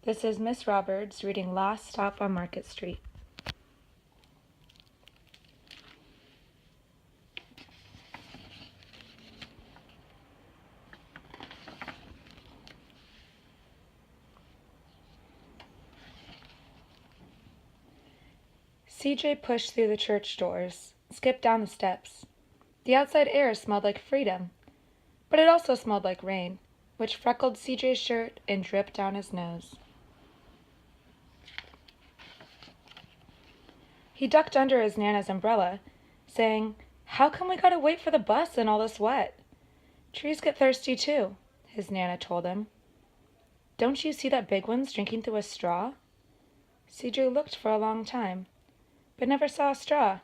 This is Miss Roberts reading Last Stop on Market Street. CJ pushed through the church doors, skipped down the steps. The outside air smelled like freedom, but it also smelled like rain, which freckled CJ's shirt and dripped down his nose. He ducked under his Nana's umbrella, saying, "How come we gotta wait for the bus in all this wet?" "Trees get thirsty too," his Nana told him. "Don't you see that big one's drinking through a straw?" CJ looked for a long time, but never saw a straw.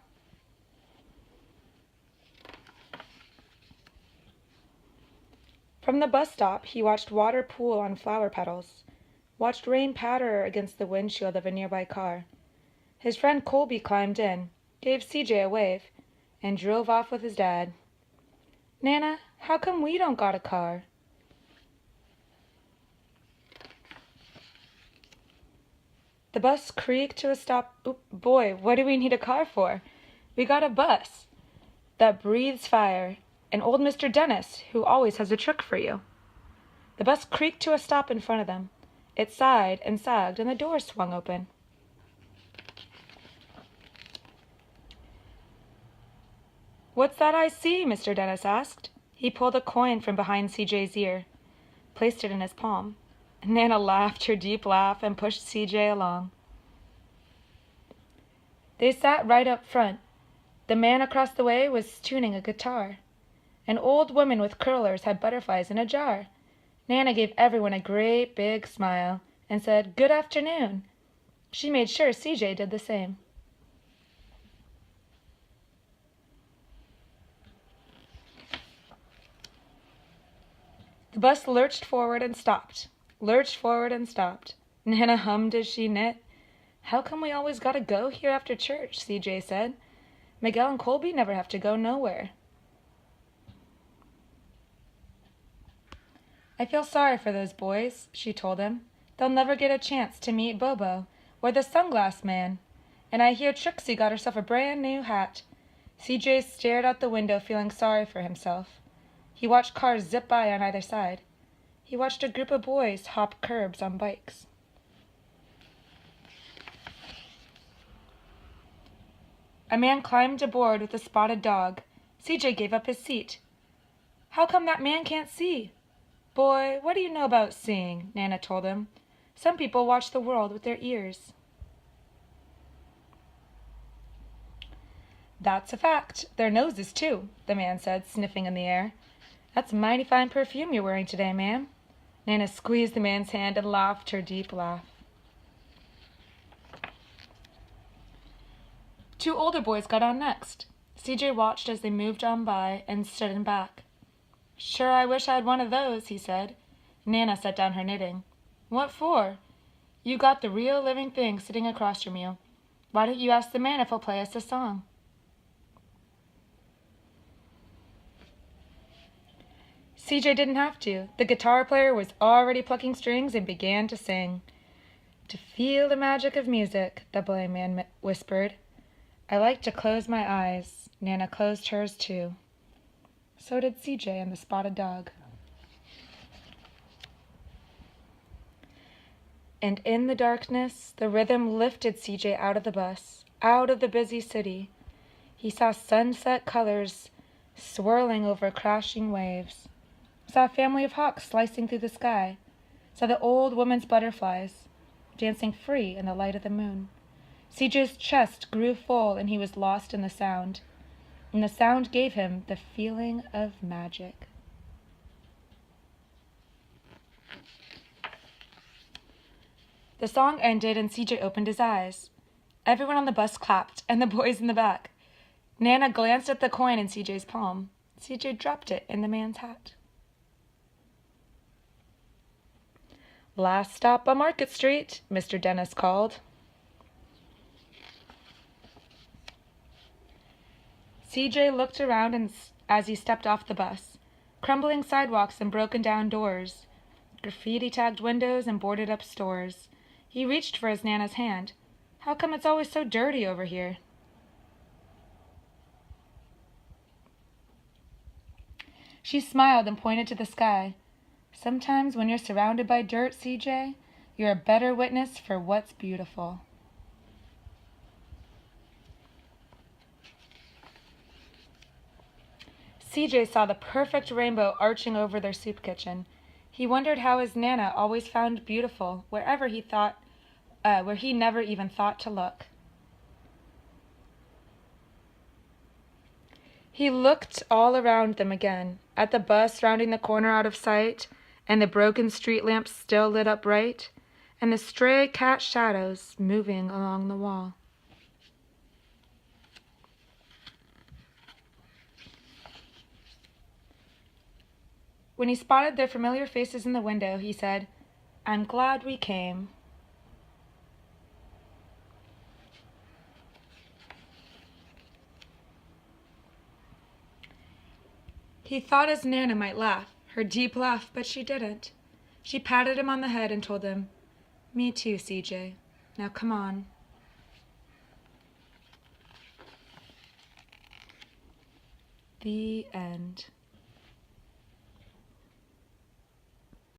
From the bus stop, he watched water pool on flower petals, watched rain patter against the windshield of a nearby car. His friend Colby climbed in, gave CJ a wave, and drove off with his dad. "Nana, how come we don't got a car?" The bus creaked to a stop. Boy, what do we need a car for? We got a bus that breathes fire, and old Mr. Dennis, who always has a trick for you. The bus creaked to a stop in front of them. It sighed and sagged, and the doors swung open. "What's that I see?" Mr. Dennis asked. He pulled a coin from behind CJ's ear, placed it in his palm. Nana laughed her deep laugh and pushed CJ along. They sat right up front. The man across the way was tuning a guitar. An old woman with curlers had butterflies in a jar. Nana gave everyone a great big smile and said, "Good afternoon." She made sure CJ did the same. The bus lurched forward and stopped, lurched forward and stopped. Nana hummed as she knit. "How come we always gotta go here after church?" CJ said. "Miguel and Colby never have to go nowhere." "I feel sorry for those boys," she told him. "They'll never get a chance to meet Bobo, or the sunglass man. And I hear Trixie got herself a brand new hat." CJ stared out the window, feeling sorry for himself. He watched cars zip by on either side. He watched a group of boys hop curbs on bikes. A man climbed aboard with a spotted dog. CJ gave up his seat. "How come that man can't see?" "Boy, what do you know about seeing?" Nana told him. "Some people watch the world with their ears." "That's a fact. Their noses, too," the man said, sniffing in the air. "That's mighty fine perfume you're wearing today, ma'am." Nana squeezed the man's hand and laughed her deep laugh. Two older boys got on next. CJ watched as they moved on by and stood in back. "Sure, I wish I had one of those," he said. Nana set down her knitting. "What for?" "You got the real living thing sitting across from you. Why don't you ask the man if he'll play us a song?" CJ didn't have to. The guitar player was already plucking strings and began to sing. "To feel the magic of music," the blind man whispered. "I like to close my eyes." Nana closed hers too. So did CJ and the spotted dog. And in the darkness, the rhythm lifted CJ out of the bus, out of the busy city. He saw sunset colors swirling over crashing waves, saw a family of hawks slicing through the sky, saw the old woman's butterflies dancing free in the light of the moon. CJ's chest grew full and he was lost in the sound, and the sound gave him the feeling of magic. The song ended and CJ opened his eyes. Everyone on the bus clapped, and the boys in the back. Nana glanced at the coin in CJ's palm. CJ dropped it in the man's hat. "Last stop on Market Street," Mr. Dennis called. CJ looked around as he stepped off the bus. Crumbling sidewalks and broken down doors. graffiti-tagged windows and boarded-up stores. He reached for his Nana's hand. How come it's always so dirty over here? She smiled and pointed to the sky. Sometimes when you're surrounded by dirt, CJ, you're a better witness for what's beautiful. CJ saw the perfect rainbow arching over their soup kitchen. He wondered how his Nana always found beautiful where he never even thought to look. He looked all around them again, at the bus rounding the corner out of sight, and the broken street lamps still lit up bright, and the stray cat shadows moving along the wall. When he spotted their familiar faces in the window, he said, "I'm glad we came." He thought his Nana might laugh, her deep laugh, but she didn't. She patted him on the head and told him, "Me too, CJ. Now come on." The end.